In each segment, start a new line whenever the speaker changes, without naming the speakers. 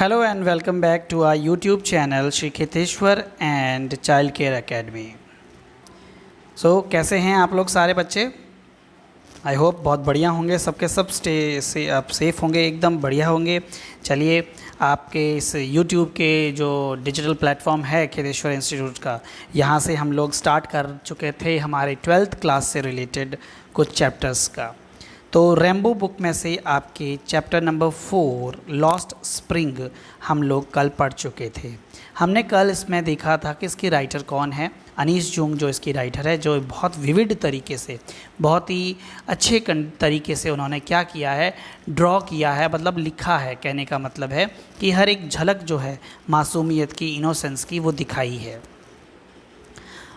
Hello and welcome back to our YouTube channel Shri Kheteshwar and Child Care Academy. कैसे हैं आप लोग सारे बच्चे? आई होप बहुत बढ़िया होंगे, सबके सब आप सेफ़ होंगे, एकदम बढ़िया होंगे। चलिए आपके इस YouTube के जो डिजिटल प्लेटफॉर्म है खेतेश्वर इंस्टीट्यूट का, यहाँ से हम लोग स्टार्ट कर चुके थे हमारे 12th क्लास से रिलेटेड कुछ चैप्टर्स का। तो रेम्बो बुक में से आपके चैप्टर नंबर 4 लॉस्ट स्प्रिंग हम लोग कल पढ़ चुके थे। हमने कल इसमें देखा था कि इसकी राइटर कौन है, अनीश जूंग जो इसकी राइटर है, जो बहुत विविड तरीके से, बहुत ही अच्छे तरीके से उन्होंने क्या किया है, ड्रॉ किया है, मतलब लिखा है। कहने का मतलब है कि हर एक झलक जो है मासूमियत की, इनोसेंस की, वो दिखाई है।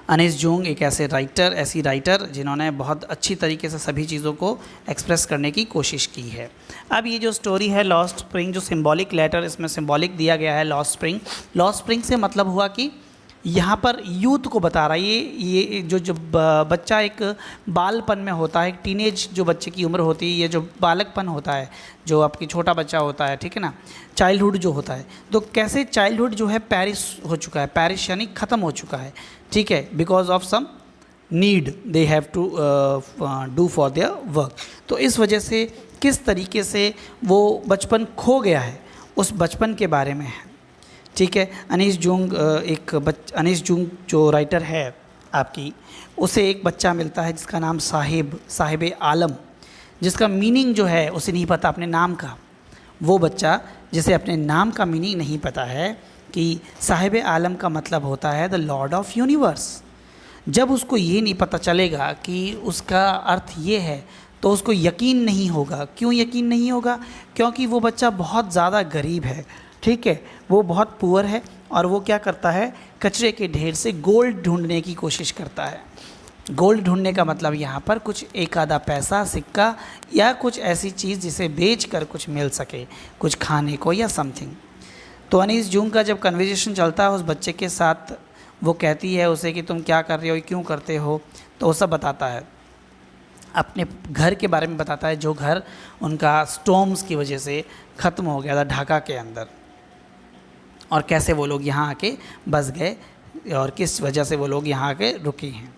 अनीश जूंग एक ऐसी राइटर जिन्होंने बहुत अच्छी तरीके से सभी चीज़ों को एक्सप्रेस करने की कोशिश की है। अब ये जो स्टोरी है लॉस्ट स्प्रिंग, जो सिंबॉलिक लेटर इसमें सिंबॉलिक दिया गया है लॉस्ट स्प्रिंग से मतलब हुआ कि यहाँ पर यूथ को बता रहा है। ये जो बच्चा एक बालपन में होता है, एक टीनेज जो बच्चे की उम्र होती है, ये जो बालकपन होता है, जो आपकी छोटा बच्चा होता है, ठीक है ना, चाइल्डहुड जो होता है, तो कैसे चाइल्डहुड जो है पेरिश हो चुका है, पेरिश यानी ख़त्म हो चुका है, ठीक है, because of some need they have to do for their work. तो इस वजह से किस तरीके से वो बचपन खो गया है, उस बचपन के बारे में है, ठीक है। अनीश जूंग जो राइटर है आपकी, उसे एक बच्चा मिलता है जिसका नाम साहिब आलम, जिसका मीनिंग जो है उसे नहीं पता अपने नाम का। वो बच्चा जिसे अपने नाम का मीनिंग नहीं पता है कि साहिब आलम का मतलब होता है द लॉर्ड ऑफ यूनिवर्स। जब उसको ये नहीं पता चलेगा कि उसका अर्थ ये है, तो उसको यकीन नहीं होगा। क्यों यकीन नहीं होगा? क्योंकि वो बच्चा बहुत ज़्यादा गरीब है, ठीक है, वो बहुत पुअर है, और वो क्या करता है, कचरे के ढेर से गोल्ड ढूंढने की कोशिश करता है। गोल्ड ढूंढने का मतलब यहाँ पर कुछ एक आधा पैसा, सिक्का या कुछ ऐसी चीज़ जिसे बेच कर कुछ मिल सके, कुछ खाने को या समथिंग। तो अनीश जूंग का जब कन्वर्सेशन चलता है उस बच्चे के साथ, वो कहती है उसे कि तुम क्या कर रहे हो, क्यों करते हो, तो वो सब बताता है, अपने घर के बारे में बताता है, जो घर उनका स्टॉर्म्स की वजह से ख़त्म हो गया था ढाका के अंदर, और कैसे वो लोग यहाँ आके बस गए और किस वजह से वो लोग यहाँ आके रुके हैं।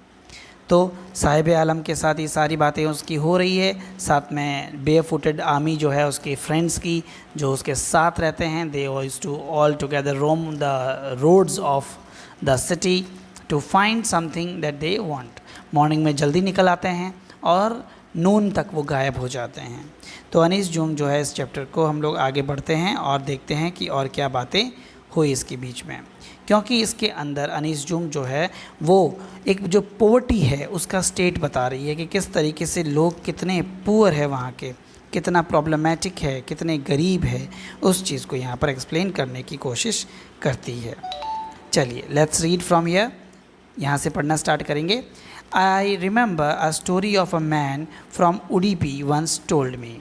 तो साहिब आलम के साथ ये सारी बातें उसकी हो रही है, साथ में बेयरफुटेड आर्मी जो है उसके फ्रेंड्स की, जो उसके साथ रहते हैं, they used to all together roam the roads of the city to find something that they want. Morning में जल्दी निकल आते हैं और नून तक वो गायब हो जाते हैं। तो अनीश जूंग जो है, इस चैप्टर को हम लोग आगे बढ़ते हैं और देखते हैं कि और क्या बातें हुई इसके बीच में, क्योंकि इसके अंदर अनीश जूंग जो है वो एक जो पॉवर्टी है उसका स्टेट बता रही है कि किस तरीके से लोग कितने पुअर है वहाँ के, कितना प्रॉब्लमेटिक है, कितने गरीब है, उस चीज़ को यहाँ पर एक्सप्लेन करने की कोशिश करती है। चलिए लेट्स रीड फ्रॉम हियर, यहाँ से पढ़ना स्टार्ट करेंगे। I remember a story of a man from Udupi once told me.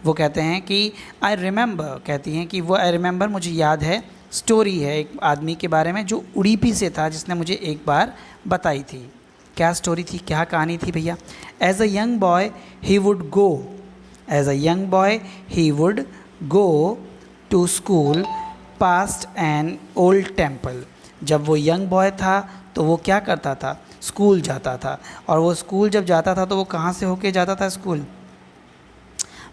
वो कहते हैं कि आई रिमेंबर, कहती हैं कि वो आई रिमेंबर मुझे याद है, स्टोरी है एक आदमी के बारे में जो उडीपी से था, जिसने मुझे एक बार बताई थी। क्या स्टोरी थी, क्या कहानी थी भैया? As a young boy he would go to school past an old temple. जब वो यंग बॉय था तो वो क्या करता था, स्कूल जाता था, और वो स्कूल जब जाता था तो वो कहाँ से होके जाता था स्कूल?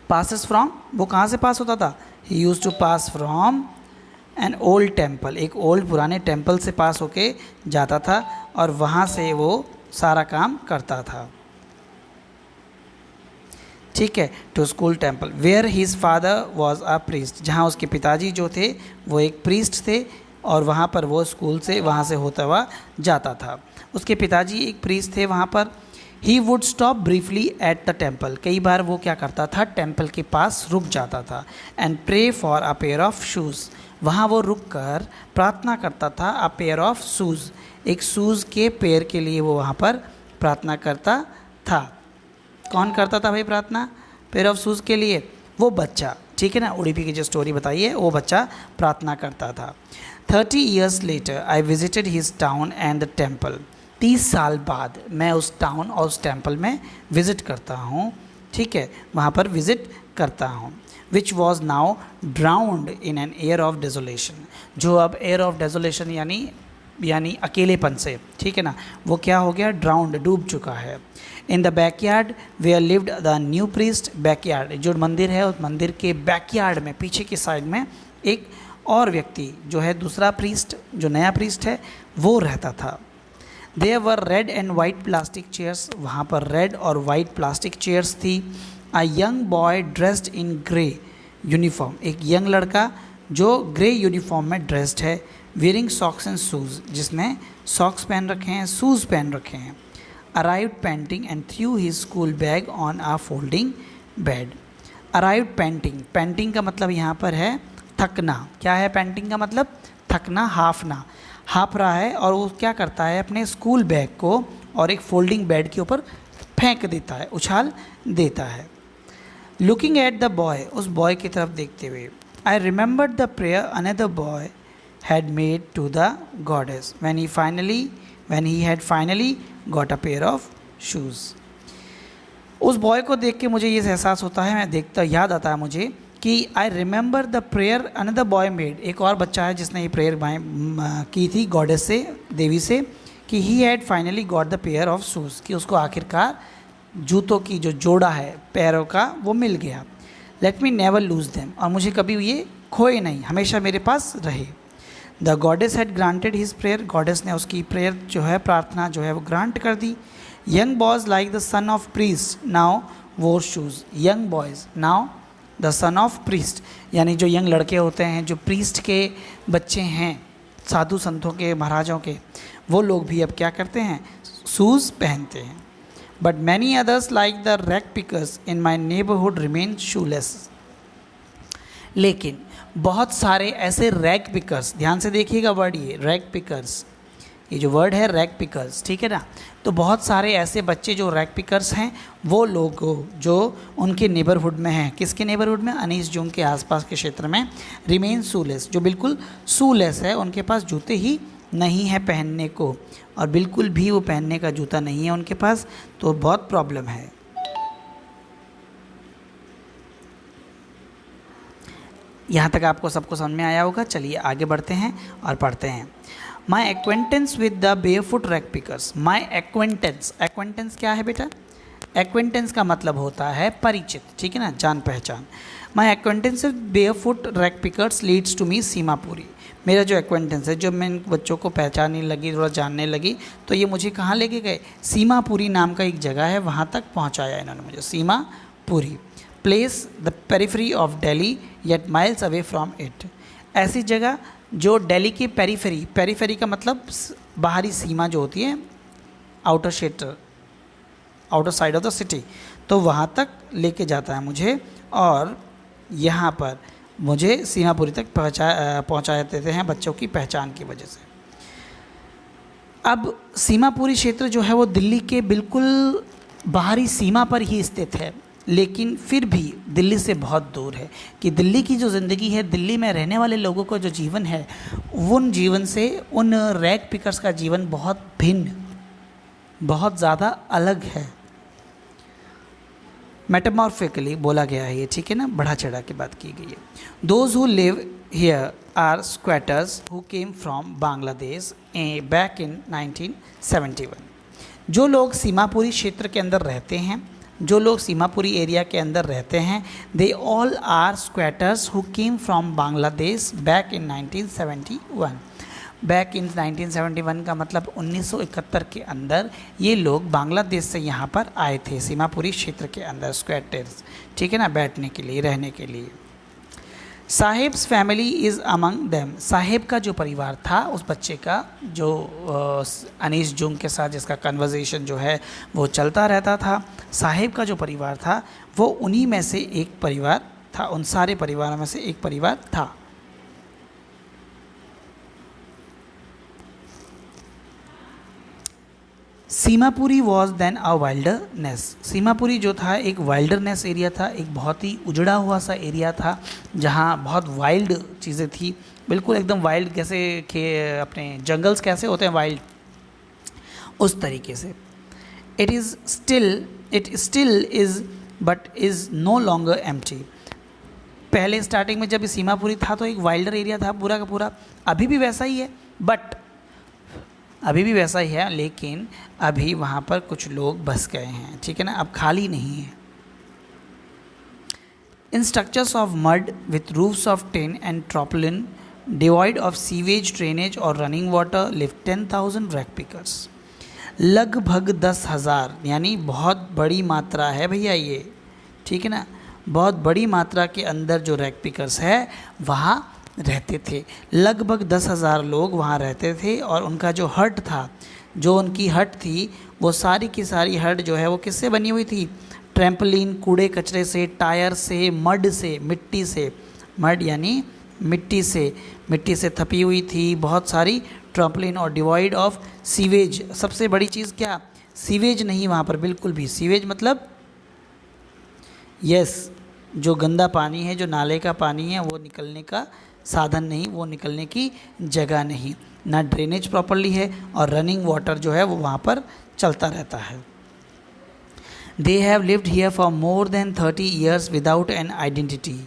पासेस फ्रॉम, वो कहाँ से पास होता था? He used to pass from an old temple, एक ओल्ड पुराने टेम्पल से पास होके जाता था, और वहाँ से वो सारा काम करता था, ठीक है, to school temple where his father was a priest, जहाँ उसके पिताजी जो थे वो एक प्रीस्ट थे, और वहाँ पर वो स्कूल से वहाँ से होता हुआ जाता था। उसके पिताजी एक प्रीस्ट थे वहाँ पर। He would stop briefly at the temple, कई बार वो क्या करता था, टेम्पल के पास रुक जाता था। And pray for a pair of shoes, वहाँ वो रुक कर प्रार्थना करता था। अ पेयर ऑफ शूज़, एक शूज़ के पेयर के लिए वो वहाँ पर प्रार्थना करता था। कौन करता था भाई प्रार्थना पेयर ऑफ शूज़ के लिए? वो बच्चा, ठीक है ना, उडीपी की जो स्टोरी बताई है वो बच्चा प्रार्थना करता था। 30 years later I visited his town and the temple, 30 साल बाद मैं उस टाउन और उस टेम्पल में विज़िट करता हूँ, ठीक है, वहाँ पर विज़िट करता हूँ। Which was now drowned in an air of desolation, जो अब एयर ऑफ डेजोलेशन यानी अकेलेपन से, ठीक है ना, वो क्या हो गया, ड्राउंड, डूब चुका है। In the backyard where lived the new priest, backyard जो मंदिर है उस मंदिर के बैकयार्ड में पीछे की साइड में एक और व्यक्ति जो है दूसरा प्रीस्ट, जो नया प्रीस्ट है वो रहता था। There were red and white plastic chairs, वहाँ पर रेड और वाइट प्लास्टिक चेयर्स थी। A young boy dressed in grey uniform, एक यंग लड़का जो ग्रे यूनिफॉर्म में ड्रेस्ड है। वेयरिंग सॉक्स एंड शूज़, जिसने सॉक्स पहन रखे हैं, शूज़ पहन रखे हैं। Arrived panting and threw his school bag on a folding bed. Arrived panting, panting का मतलब यहाँ पर है थकना। क्या है पेंटिंग का मतलब, थकना, हाफना, हाफ रहा है और वो क्या करता है, अपने स्कूल बैग को और एक फोल्डिंग बेड के ऊपर फेंक देता है, उछाल देता है। लुकिंग एट द बॉय, उस बॉय की तरफ देखते हुए, I remembered the prayer another boy had made to the goddess when he had finally got a pair of shoes। उस बॉय को देख के मुझे ये एहसास होता है, मैं देखता याद आता है मुझे कि I remember the prayer another boy made, एक और बच्चा है जिसने ये प्रेयर की थी गॉडेस से, देवी से, कि he had finally got the pair of shoes, कि उसको आखिरकार जूतों की जो जोड़ा है पैरों का वो मिल गया। Let me never lose them, और मुझे कभी ये खोए नहीं, हमेशा मेरे पास रहे। The goddess had granted his prayer, goddess ने उसकी प्रेयर जो है, प्रार्थना जो है वो ग्रांट कर दी। Young boys like the son of priest now wore shoes, young boys now the son of priest, यानी जो यंग लड़के होते हैं, जो प्रीस्ट के बच्चे हैं, साधु संतों के, महाराजों के, वो लोग भी अब क्या करते हैं, शूज़ पहनते हैं। But many others like the rag pickers in my neighbourhood remain shoelace, लेकिन बहुत सारे ऐसे रैग पिकर्स, ध्यान से देखिएगा वर्ड, ये रैग पिकर्स, ये जो वर्ड है रैग पिकर्स, ठीक है ना, तो बहुत सारे ऐसे बच्चे जो रैग पिकर्स हैं वो लोग जो उनके नेबरहुड में हैं, किसके नेबरहुड में, अनीस जूंग के आसपास के क्षेत्र में, रिमेन शूलेस, जो बिल्कुल शूलेस है, उनके पास जूते ही नहीं है पहनने को, और बिल्कुल भी वो पहनने का जूता नहीं है उनके पास, तो बहुत प्रॉब्लम है। यहाँ तक आपको सबको समझ में आया होगा। चलिए आगे बढ़ते हैं और पढ़ते हैं। My acquaintance with the barefoot rag pickers, my acquaintance, acquaintance क्या है बेटा, एक्वेंटेंस का मतलब होता है परिचित, ठीक है ना, जान पहचान। My acquaintance with barefoot rag pickers leads to me Seemapuri, मेरा जो एक्वेंटेंस है, जो मैं इन बच्चों को पहचानने लगी, थोड़ा जानने लगी, तो ये मुझे कहाँ लेके गए, सीमापुरी नाम का एक जगह है, वहाँ तक पहुँचाया इन्होंने मुझे, Seemapuri. Place the periphery of Delhi yet miles away from it, ऐसी जगह जो दिल्ली की पेरीफेरी, पेरीफेरी का मतलब बाहरी सीमा जो होती है, आउटर क्षेत्र, outer side of the city, तो वहाँ तक लेके जाता है मुझे, और यहाँ पर मुझे सीमापुरी तक पहुँचा देते हैं बच्चों की पहचान की वजह से। अब सीमापुरी क्षेत्र जो है वो दिल्ली के बिल्कुल बाहरी सीमा पर ही स्थित है, लेकिन फिर भी दिल्ली से बहुत दूर है, कि दिल्ली की जो ज़िंदगी है, दिल्ली में रहने वाले लोगों का जो जीवन है, उन जीवन से उन रैग पिकर्स का जीवन बहुत भिन्न, बहुत ज़्यादा अलग है। मेटामॉर्फिकली बोला गया है ये, ठीक है ना, बढ़ा चढ़ा के बात की गई है। Those who live here are squatters who came from Bangladesh back in 1971, जो लोग सीमापुरी क्षेत्र के अंदर रहते हैं, जो लोग सीमापुरी एरिया के अंदर रहते हैं, they all are squatters who came from Bangladesh back in 1971। Back in 1971 का मतलब 1971 के अंदर ये लोग बांग्लादेश से यहाँ पर आए थे, सीमापुरी क्षेत्र के अंदर, स्क्वैटर्स, ठीक है ना, बैठने के लिए, रहने के लिए। Saheb's family is among them, Saheb का जो परिवार था, उस बच्चे का जो अनीस जूंग के साथ जिसका कन्वर्सेशन जो है वो चलता रहता था, साहेब का जो परिवार था वो उन्हीं में से एक परिवार था, उन सारे परिवारों में से एक परिवार था। Seemapuri was then a wilderness, Seemapuri जो था एक वाइल्डरनेस एरिया था, एक बहुत ही उजड़ा हुआ सा एरिया था, जहाँ बहुत वाइल्ड चीज़ें थी, बिल्कुल एकदम वाइल्ड, जैसे कि अपने जंगल्स कैसे होते हैं वाइल्ड, उस तरीके से। It still is but is no longer empty, पहले स्टार्टिंग में जब सीमापुरी था तो एक वाइल्डर एरिया था पूरा का पूरा, अभी भी वैसा ही है, बट अभी भी वैसा ही है, लेकिन अभी वहाँ पर कुछ लोग बस गए हैं, ठीक है ना, अब खाली नहीं है। In structures of mud with roofs of tin and tarpaulin devoid of sewage drainage or running water live 10,000 rag pickers. लगभग 10,000 यानी बहुत बड़ी मात्रा है भैया ये, ठीक है ना, बहुत बड़ी मात्रा के अंदर जो रैक पिकर्स है वहाँ रहते थे। लगभग 10,000 लोग वहाँ रहते थे और उनका जो हट था, जो उनकी हट थी, वो सारी की सारी हट जो है वो किससे बनी हुई थी? ट्रैम्पलिन, कूड़े कचरे से, टायर से, मड से, मिट्टी से, मड यानी मिट्टी से थपी हुई थी बहुत सारी ट्रैम्पलिन, और डिवाइड ऑफ सीवेज। सबसे बड़ी चीज़ क्या? सीवेज नहीं वहाँ पर बिल्कुल भी। सीवेज मतलब यस, जो गंदा पानी है, जो नाले का पानी है, वो निकलने का साधन नहीं, वो निकलने की जगह नहीं, ना ड्रेनेज प्रॉपरली है, और रनिंग वाटर जो है वो वहाँ पर चलता रहता है। They have lived here for more than 30 years without an identity.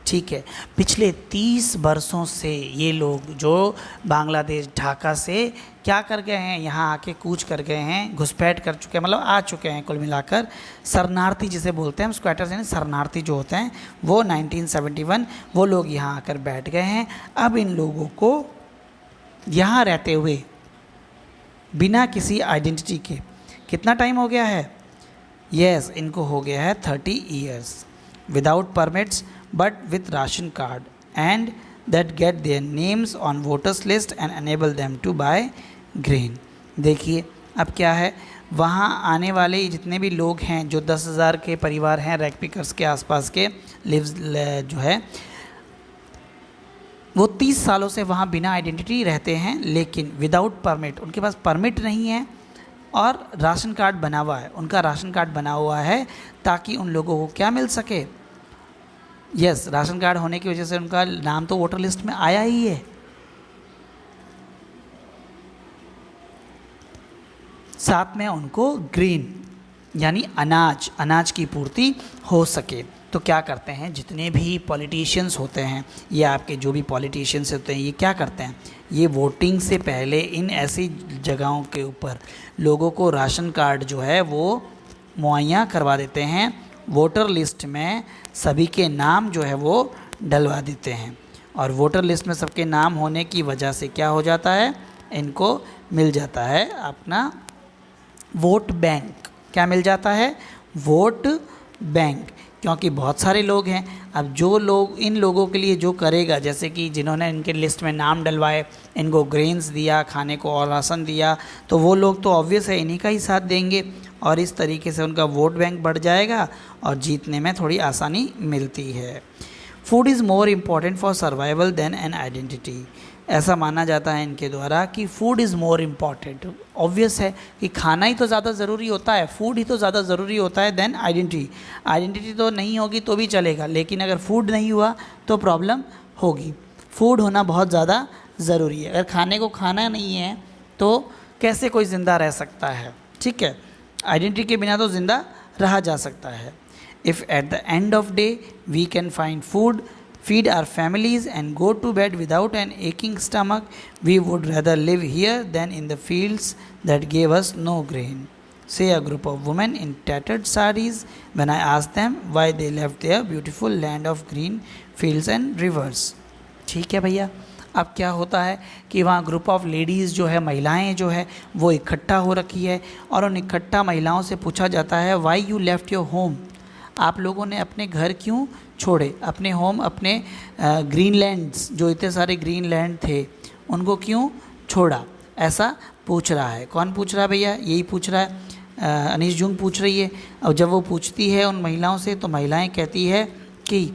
ठीक है, पिछले 30 वर्षों से ये लोग जो बांग्लादेश ढाका से क्या कर गए हैं, यहाँ आके कूच कर गए हैं, घुसपैठ कर चुके हैं, मतलब आ चुके हैं कुल मिलाकर। शरणार्थी जिसे बोलते हैं हम, स्क्वैटर्स यानी शरणार्थी जो होते हैं, वो 1971 वो लोग यहाँ आकर बैठ गए हैं। अब इन लोगों को यहाँ रहते हुए बिना किसी आइडेंटिटी के कितना टाइम हो गया है? यस, इनको हो गया है 30 years without permits but with ration card and that get their names on voters list and enable them to buy grain। देखिए अब क्या है, वहाँ आने वाले जितने भी लोग हैं, जो 10,000 के परिवार हैं रैक पिकर्स के आसपास के लिव्स जो है, वो 30 सालों से वहाँ बिना आइडेंटिटी रहते हैं, लेकिन विदाउट परमिट, उनके पास परमिट नहीं है और राशन कार्ड बना हुआ है, उनका राशन कार्ड बना हुआ है ताकि उन लोगों को क्या मिल सके? यस, राशन कार्ड होने की वजह से उनका नाम तो वोटर लिस्ट में आया ही है। साथ में उनको ग्रीन यानी अनाज की पूर्ति हो सके। तो क्या करते हैं, जितने भी पॉलिटिशियंस होते हैं, ये आपके जो भी पॉलिटिशियंस होते हैं, ये क्या करते हैं, ये वोटिंग से पहले इन ऐसी जगहों के ऊपर लोगों को राशन कार्ड जो है वो मुहैया करवा देते हैं, वोटर लिस्ट में सभी के नाम जो है वो डलवा देते हैं, और वोटर लिस्ट में सबके नाम होने की वजह से क्या हो जाता है, इनको मिल जाता है अपना वोट बैंक। क्या मिल जाता है? वोट बैंक, क्योंकि बहुत सारे लोग हैं। अब जो लोग, इन लोगों के लिए जो करेगा, जैसे कि जिन्होंने इनके लिस्ट में नाम डलवाए, इनको ग्रेन्स दिया, खाने को और राशन दिया, तो वो लोग तो ऑब्वियस है इन्हीं का ही साथ देंगे, और इस तरीके से उनका वोट बैंक बढ़ जाएगा और जीतने में थोड़ी आसानी मिलती है। Food is more important for survival than an identity. ऐसा माना जाता है इनके द्वारा कि food is more important. Obvious है कि खाना ही तो ज़्यादा ज़रूरी होता है, फूड ही तो ज़्यादा ज़रूरी होता है देन आइडेंटिटी। आइडेंटिटी तो नहीं होगी तो भी चलेगा, लेकिन अगर फूड नहीं हुआ तो प्रॉब्लम होगी। फूड होना बहुत ज़्यादा ज़रूरी है। अगर खाने को खाना नहीं है तो कैसे कोई ज़िंदा रह सकता है? ठीक है, आइडेंटिटी के बिना तो ज़िंदा रहा जा सकता है। If at the end of day we can find food, feed our families and go to bed without an aching stomach, we would rather live here than in the fields that gave us no grain, say a group of women in tattered sarees when I asked them why they left their beautiful land of green fields and rivers। ठीक है भैया, अब क्या होता है कि वहाँ group of ladies जो है, महिलाएं जो है वो इकट्ठा हो रखी है, और उन इकट्ठा महिलाओं से पूछा जाता है why you left your home, आप लोगों ने अपने घर क्यों छोड़े, अपने होम, अपने ग्रीनलैंड्स, जो इतने सारे ग्रीनलैंड थे उनको क्यों छोड़ा, ऐसा पूछ रहा है। कौन पूछ रहा है भैया? यही पूछ रहा है, अनीश जूंग पूछ रही है। और जब वो पूछती है उन महिलाओं से, तो महिलाएं कहती है कि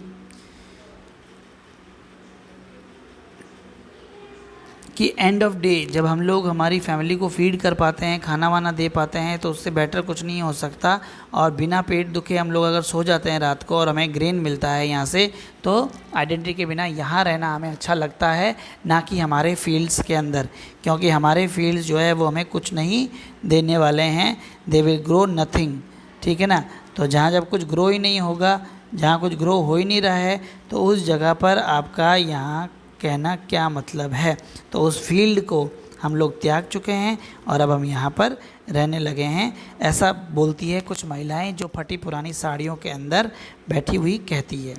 एंड ऑफ डे जब हम लोग हमारी फैमिली को फीड कर पाते हैं, खाना वाना दे पाते हैं, तो उससे बेटर कुछ नहीं हो सकता। और बिना पेट दुखे हम लोग अगर सो जाते हैं रात को और हमें ग्रेन मिलता है यहाँ से, तो आइडेंटिटी के बिना यहाँ रहना हमें अच्छा लगता है, ना कि हमारे फील्ड्स के अंदर, क्योंकि हमारे फील्ड्स जो है वो हमें कुछ नहीं देने वाले हैं। They will grow nothing. ठीक है ना, तो जहाँ जब कुछ ग्रो ही नहीं होगा जहाँ कुछ ग्रो हो ही नहीं रहा है तो उस जगह पर आपका यहाँ कहना क्या मतलब है। तो उस फील्ड को हम लोग त्याग चुके हैं और अब हम यहाँ पर रहने लगे हैं, ऐसा बोलती है कुछ महिलाएं जो फटी पुरानी साड़ियों के अंदर बैठी हुई कहती है।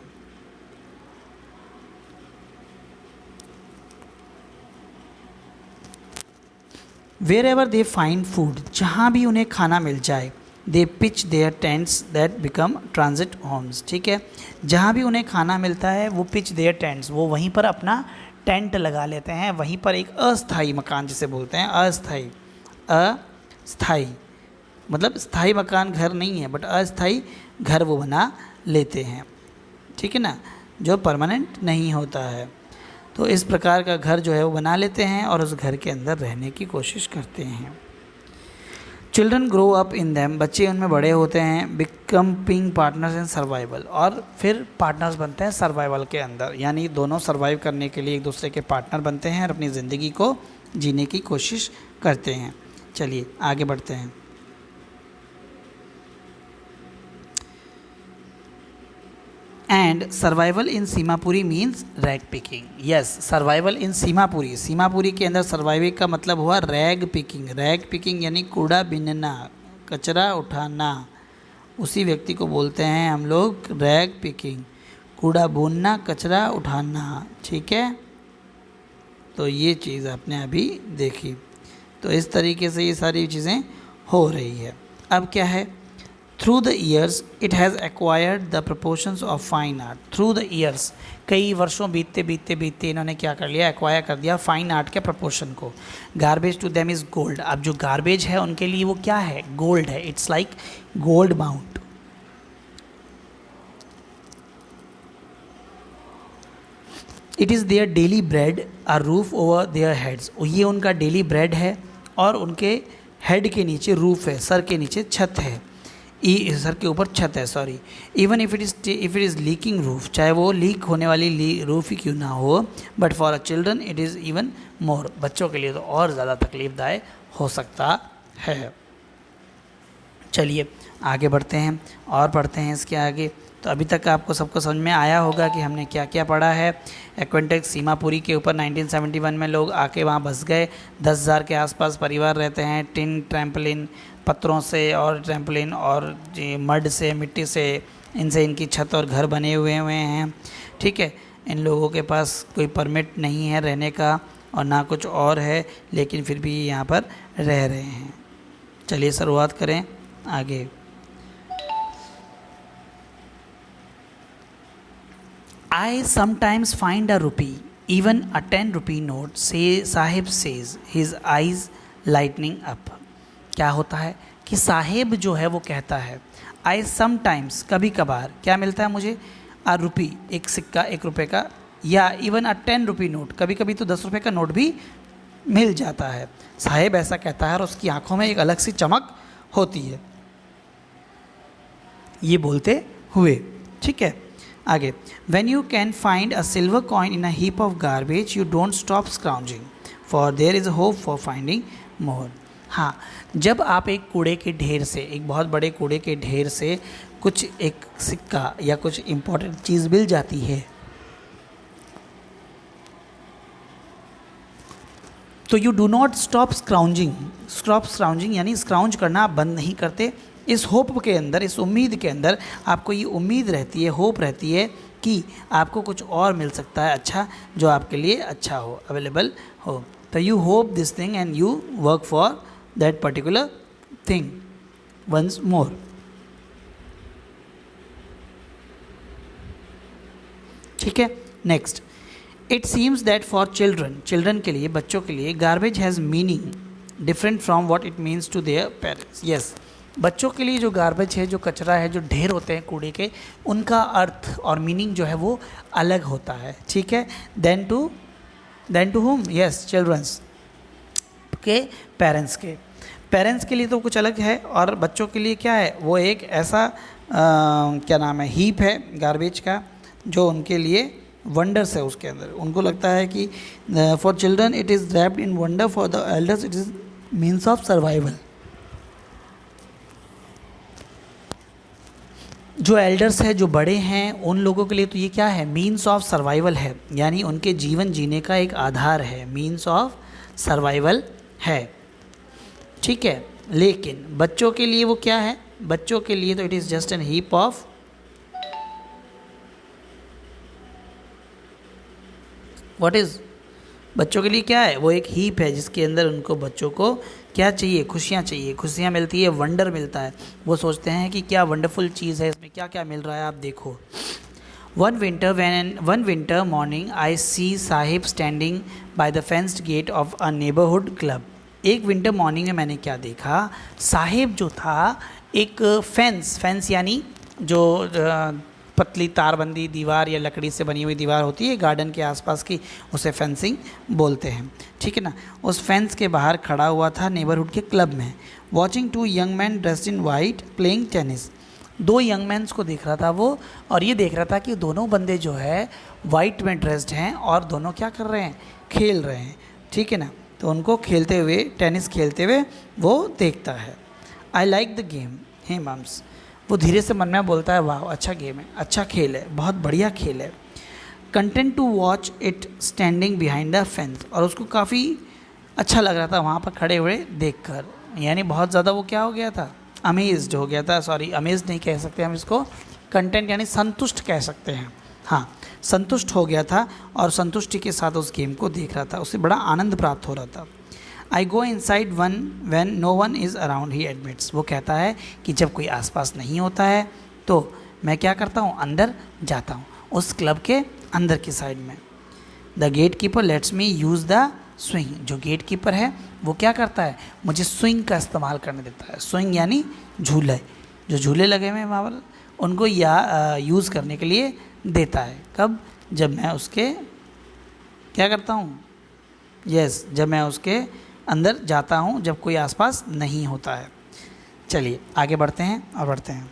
Wherever they find food, जहाँ भी उन्हें खाना मिल जाए, they pitch their tents that become transit homes. ठीक है, जहाँ भी उन्हें खाना मिलता है वो पिच देयर टेंट्स, वो वहीं पर अपना टेंट लगा लेते हैं, वहीं पर एक अस्थाई मकान जिसे बोलते हैं, अस्थाई मतलब स्थाई मकान घर नहीं है बट अस्थाई घर वो बना लेते हैं। ठीक है ना, जो परमानेंट नहीं होता है। तो इस प्रकार का घर जो है वो बना लेते हैं और उस घर के अंदर रहने की कोशिश करते हैं। Children grow up in them, बच्चे उनमें बड़े होते हैं, बिकमिंग पार्टनर्स इन सर्वाइवल, और फिर पार्टनर्स बनते हैं सर्वाइवल के अंदर, यानी दोनों सर्वाइव करने के लिए एक दूसरे के पार्टनर बनते हैं और अपनी ज़िंदगी को जीने की कोशिश करते हैं। चलिए आगे बढ़ते हैं। And survival in Seemapuri means rag picking. Yes, survival इन सीमापुरी, सीमापुरी के अंदर सर्वाइविंग का मतलब हुआ रैग पिकिंग। रैग पिकिंग यानी कूड़ा बीनना, कचरा उठाना, उसी व्यक्ति को बोलते हैं हम लोग रैग पिकिंग, कूड़ा भूनना, कचरा उठाना। ठीक है, तो ये चीज़ आपने अभी देखी। तो इस तरीके से ये सारी चीज़ें हो रही है। अब क्या है, through the years it has acquired the proportions of fine art. Through the years, कई वर्षों बीतते बीतते बीतते इन्होंने क्या कर लिया, एक्वायर कर दिया फाइन आर्ट के प्रपोर्शन को। Garbage to them is gold, अब जो गार्बेज है उनके लिए वो क्या है, गोल्ड है। It's like gold mount. It is their daily bread, a roof over their heads, ये उनका डेली ब्रेड है और उनके हेड के नीचे रूफ है, सर के नीचे छत है, सर के ऊपर छत है, sorry. Even if it is leaking roof, चाहे वो लीक होने वाली रूफ ही क्यों ना हो, but for a children it is even more, बच्चों के लिए तो और ज़्यादा तकलीफदायक हो सकता है। चलिए आगे बढ़ते हैं और पढ़ते हैं इसके आगे। तो अभी तक आपको सबको समझ में आया होगा कि हमने क्या क्या पढ़ा है। एक्वेंटेक्स सीमापुरी के ऊपर 1971 में लोग आके वहाँ बस गए। 10,000 के आसपास परिवार रहते हैं। टिन ट्रैम्पलिन, पत्थरों से और ट्रैम्पलिन और मड से, मिट्टी से, इनसे इनकी छत और घर बने हुए हैं। ठीक है, इन लोगों के पास कोई परमिट नहीं है रहने का और ना कुछ और है, लेकिन फिर भी यहाँ पर रह रहे हैं। चलिए शुरुआत करें आगे। I sometimes find a rupee, even a 10 rupee note, Sahib says, his eyes lightening up। क्या होता है कि साहिब जो है वो कहता है I sometimes, कभी कभार क्या मिलता है मुझे, a rupee, एक सिक्का, 1 रुपये का, या even a 10 rupee नोट, कभी कभी तो 10 रुपये का नोट भी मिल जाता है। साहिब ऐसा कहता है और उसकी आंखों में एक अलग सी चमक होती है ये बोलते हुए। ठीक है, आगे। When you can find a silver coin in a heap of garbage, you don't stop scrounging, for there is hope for finding more। हाँ, जब आप एक कूड़े के ढेर से, एक बहुत बड़े कूड़े के ढेर से कुछ एक सिक्का या कुछ इम्पोर्टेंट चीज़ मिल जाती है तो you do not stop scrounging. Stop scrounging यानी स्क्राउंज करना आप बंद नहीं करते। इस होप के अंदर, इस उम्मीद के अंदर आपको ये उम्मीद रहती है, होप रहती है कि आपको कुछ और मिल सकता है अच्छा, जो आपके लिए अच्छा हो, अवेलेबल हो। तो you hope this thing and you work for that particular thing once more. ठीक है, next. It seems that for children, children के लिए, बच्चों के लिए, garbage has meaning different from what it means to their parents. Yes, बच्चों के लिए जो गार्बेज है, जो कचरा है, जो ढेर होते हैं कूड़े के, उनका अर्थ और मीनिंग जो है वो अलग होता है। ठीक है, then to whom, yes, children's के, पेरेंट्स के लिए तो कुछ अलग है, और बच्चों के लिए क्या है, वो एक ऐसा क्या नाम है, हीप है गार्बेज का, जो उनके लिए वंडर्स है। उसके अंदर उनको लगता है कि for children it is wrapped in wonder, for the elders it is means of survival. जो एल्डर्स है, जो बड़े हैं, उन लोगों के लिए तो ये क्या है, मीन्स ऑफ सर्वाइवल है, यानी उनके जीवन जीने का एक आधार है, मीन्स ऑफ सर्वाइवल है, ठीक है। लेकिन बच्चों के लिए वो क्या है, बच्चों के लिए तो it is just an heap of what is, बच्चों के लिए क्या है, वो एक हीप है जिसके अंदर उनको, बच्चों को क्या चाहिए, खुशियाँ चाहिए, खुशियाँ मिलती है, वंडर मिलता है, वो सोचते हैं कि क्या वंडरफुल चीज़ है, इसमें क्या क्या मिल रहा है, आप देखो। One winter morning I see Saheb standing by the fenced gate of a neighbourhood club. एक विंटर मॉर्निंग में मैंने क्या देखा, साहिब जो था एक फेंस यानी जो पतली तारबंदी दीवार या लकड़ी से बनी हुई दीवार होती है गार्डन के आसपास की, उसे फेंसिंग बोलते हैं, ठीक है ना। उस फेंस के बाहर खड़ा हुआ था नेबरहुड के क्लब में, watching two young man dressed in white playing tennis. दो यंग मैंस को देख रहा था वो, और ये देख रहा था कि दोनों बंदे जो है वाइट में ड्रेस्ड हैं और दोनों क्या कर रहे हैं, खेल रहे हैं, ठीक है ना। तो उनको खेलते हुए, टेनिस खेलते हुए वो देखता है। I like the game he hums, वो धीरे से मन में बोलता है, वाह अच्छा गेम है, अच्छा खेल है, बहुत बढ़िया खेल है। Content to watch it standing behind the fence, और उसको काफ़ी अच्छा लग रहा था वहाँ पर खड़े हुए देखकर, यानी बहुत ज़्यादा वो क्या हो गया था, अमेज्ड हो गया था, सॉरी अमेज्ड नहीं कह सकते हम इसको, कंटेंट यानी संतुष्ट कह सकते हैं, हाँ संतुष्ट हो गया था और संतुष्टि के साथ उस गेम को देख रहा था, उसे बड़ा आनंद प्राप्त हो रहा था। I go inside when no one is around he admits, वो कहता है कि जब कोई आसपास नहीं होता है तो मैं क्या करता हूँ, अंदर जाता हूँ, उस क्लब के अंदर की साइड में। The gatekeeper lets me use the swing, जो गेट कीपर है वो क्या करता है, मुझे स्विंग का इस्तेमाल करने देता है। स्विंग यानी झूले, जो झूले लगे हुए हैं वहाँ पर, उनको यूज़ करने के लिए देता है। कब, जब मैं उसके क्या करता हूँ, यस जब मैं उसके अंदर जाता हूँ, जब कोई आसपास नहीं होता है। चलिए आगे बढ़ते हैं और बढ़ते हैं।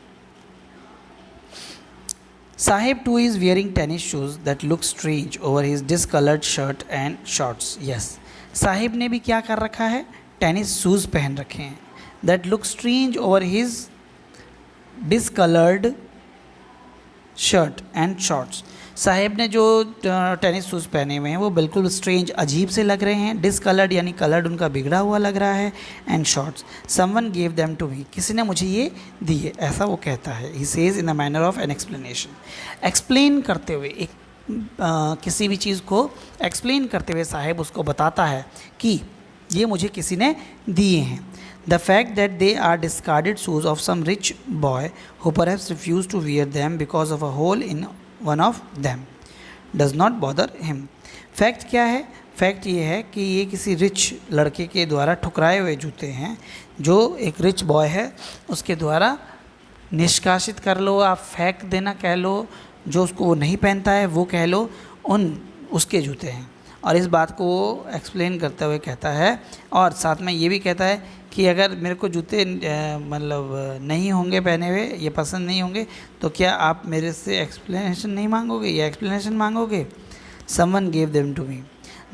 Sahib two is wearing tennis shoes that look strange over his discoloured shirt and shorts. Yes, Sahib ने भी क्या कर रखा है, टेनिस शूज़ पहन रखे हैं, that look strange over his discoloured shirt and shorts. Sahib ने जो टेनिस शूज़ पहने हुए हैं वो बिल्कुल स्ट्रेंज, अजीब से लग रहे हैं, डिसकलर्ड यानी कलर्ड उनका बिगड़ा हुआ लग रहा है, and shorts someone gave them to me, किसी ने मुझे ये दिए, ऐसा वो कहता है। He says in the manner of an explanation, explain करते हुए, एक किसी भी चीज़ को एक्सप्लेन करते हुए साहिब उसको बताता है कि ये मुझे किसी ने दिए हैं। The fact that they are discarded shoes of some rich boy who perhaps refused to wear them because of a hole in one of them does not bother him. Fact क्या है, फैक्ट ये है कि ये किसी rich लड़के के द्वारा ठुकराए हुए जूते हैं, जो एक रिच बॉय है उसके द्वारा निष्कासित कर लो, आप फेंक देना कह लो, जो उसको वो नहीं पहनता है वो कह लो, उन उसके जूते हैं। और इस बात को वो एक्सप्लेन करते हुए कहता है, और साथ में ये भी कहता है कि अगर मेरे को जूते मतलब नहीं होंगे पहने हुए, ये पसंद नहीं होंगे, तो क्या आप मेरे से एक्सप्लेनेशन नहीं मांगोगे या एक्सप्लेनेशन मांगोगे। Someone gave them to me,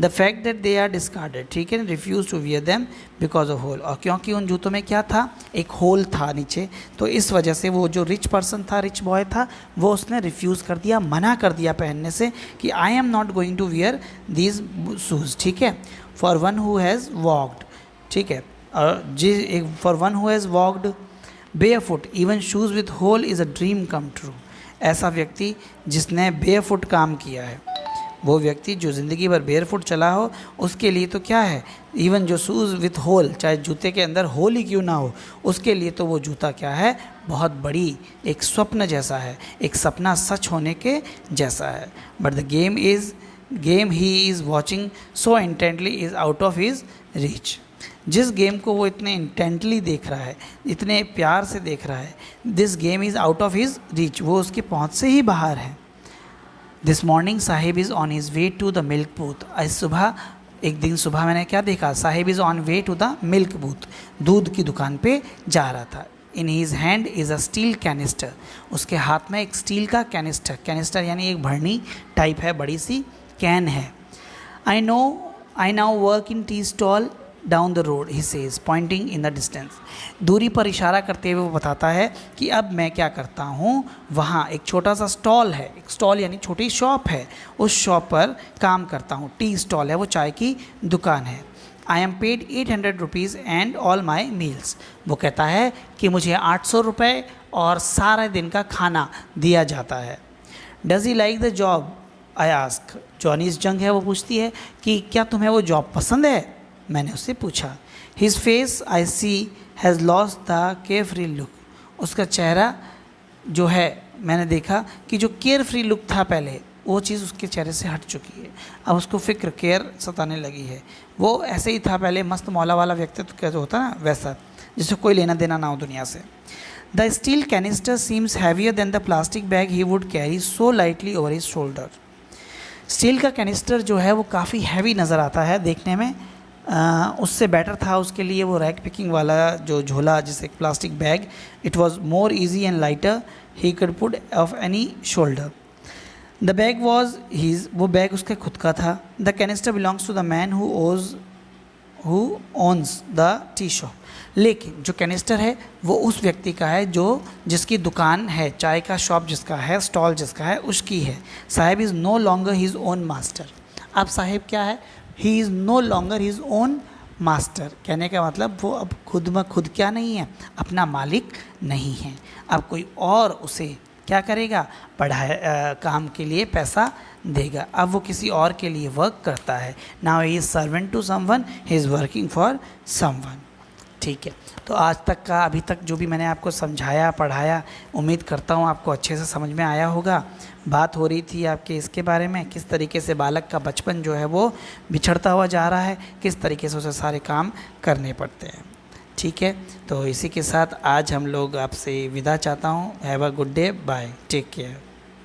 the fact that they are discarded, ठीक है, refuse to wear them because of hole, और क्योंकि उन जूतों में क्या था, एक होल था नीचे, तो इस वजह से वो जो रिच पर्सन था, रिच बॉय था, वो उसने रिफ्यूज़ कर दिया, मना कर दिया पहनने से, कि I am not going to wear these shoes, ठीक है। For one who has walked, ठीक है, और for one who has walked barefoot even shoes with hole is a dream come true, ऐसा व्यक्ति जिसने बेयरफुट काम किया है, वो व्यक्ति जो ज़िंदगी भर बेयरफुट चला हो, उसके लिए तो क्या है, इवन जो शूज़ विथ होल, चाहे जूते के अंदर होल ही क्यों ना हो, उसके लिए तो वो जूता क्या है, बहुत बड़ी एक स्वप्न जैसा है, एक सपना सच होने के जैसा है। But the game he is watching so intently is out of his reach, जिस गेम को वो इतने इंटेंटली देख रहा है, इतने प्यार से देख रहा है, this game is out of his reach, वो उसकी पहुँच से ही बाहर है। This morning Sahib is on his way to the milk booth, आज सुबह, एक दिन सुबह मैंने क्या देखा, Sahib is on way to the milk booth, दूध की दुकान पे जा रहा था। In his hand is a steel canister, उसके हाथ में एक स्टील का कैनिस्टर, कैनिस्टर यानी एक भरनी टाइप है, बड़ी सी कैन है। I now work in tea stall down the road he says pointing in the distance. दूरी पर इशारा करते हुए वो बताता है कि अब मैं क्या करता हूँ, वहाँ एक छोटा सा स्टॉल है, एक स्टॉल यानी छोटी शॉप है, उस शॉप पर काम करता हूँ। टी स्टॉल है, वो चाय की दुकान है। I am paid 800 rupees and all my meals. वो कहता है कि मुझे 800 रुपये और सारे दिन का खाना दिया जाता है। Does he like the job I ask. जॉनीस जंग है, वो पूछती है कि क्या तुम्हें वो जॉब पसंद है? मैंने उससे पूछा। His face I see has lost the carefree look. उसका चेहरा जो है, मैंने देखा कि जो केयर फ्री लुक था पहले, वो चीज़ उसके चेहरे से हट चुकी है। अब उसको फ़िक्र, केयर सताने लगी है। वो ऐसे ही था पहले, मस्त मौला वाला व्यक्तित्व कैसे होता ना, वैसा, जिससे कोई लेना देना ना हो दुनिया से। The steel canister seems heavier than the plastic bag he would carry so lightly over his shoulder. Steel का कैनिस्टर जो है वो काफ़ी हैवी नज़र आता है देखने में। उससे बेटर था उसके लिए वो रैक पिकिंग वाला जो झोला, जिसे एक plastic bag, it was more easy and lighter he could put off any shoulder. The bag was his, वो बैग उसका खुद का था। The canister belongs to the man who owns the tea shop. लेकिन जो कैनिस्टर है वो उस व्यक्ति का है जो जिसकी दुकान है, चाय का शॉप जिसका है, स्टॉल जिसका है, उसकी है। Saheb is no longer his own master. अब साहिब क्या है? He is no longer his own master. कहने का मतलब वो अब खुद में खुद क्या नहीं है, अपना मालिक नहीं है। अब कोई और उसे क्या करेगा, काम के लिए पैसा देगा। अब वो किसी और के लिए वर्क करता है। Now he is servant to someone, he is working for someone. ठीक है, तो आज तक का, अभी तक जो भी मैंने आपको समझाया, पढ़ाया, उम्मीद करता हूँ आपको अच्छे से समझ में आया होगा। बात हो रही थी आपके इसके बारे में, किस तरीके से बालक का बचपन जो है वो बिछड़ता हुआ जा रहा है, किस तरीके से उसे सारे काम करने पड़ते हैं। ठीक है, तो इसी के साथ आज हम लोग आपसे विदा चाहता हूँ। Have a good day, bye, take care.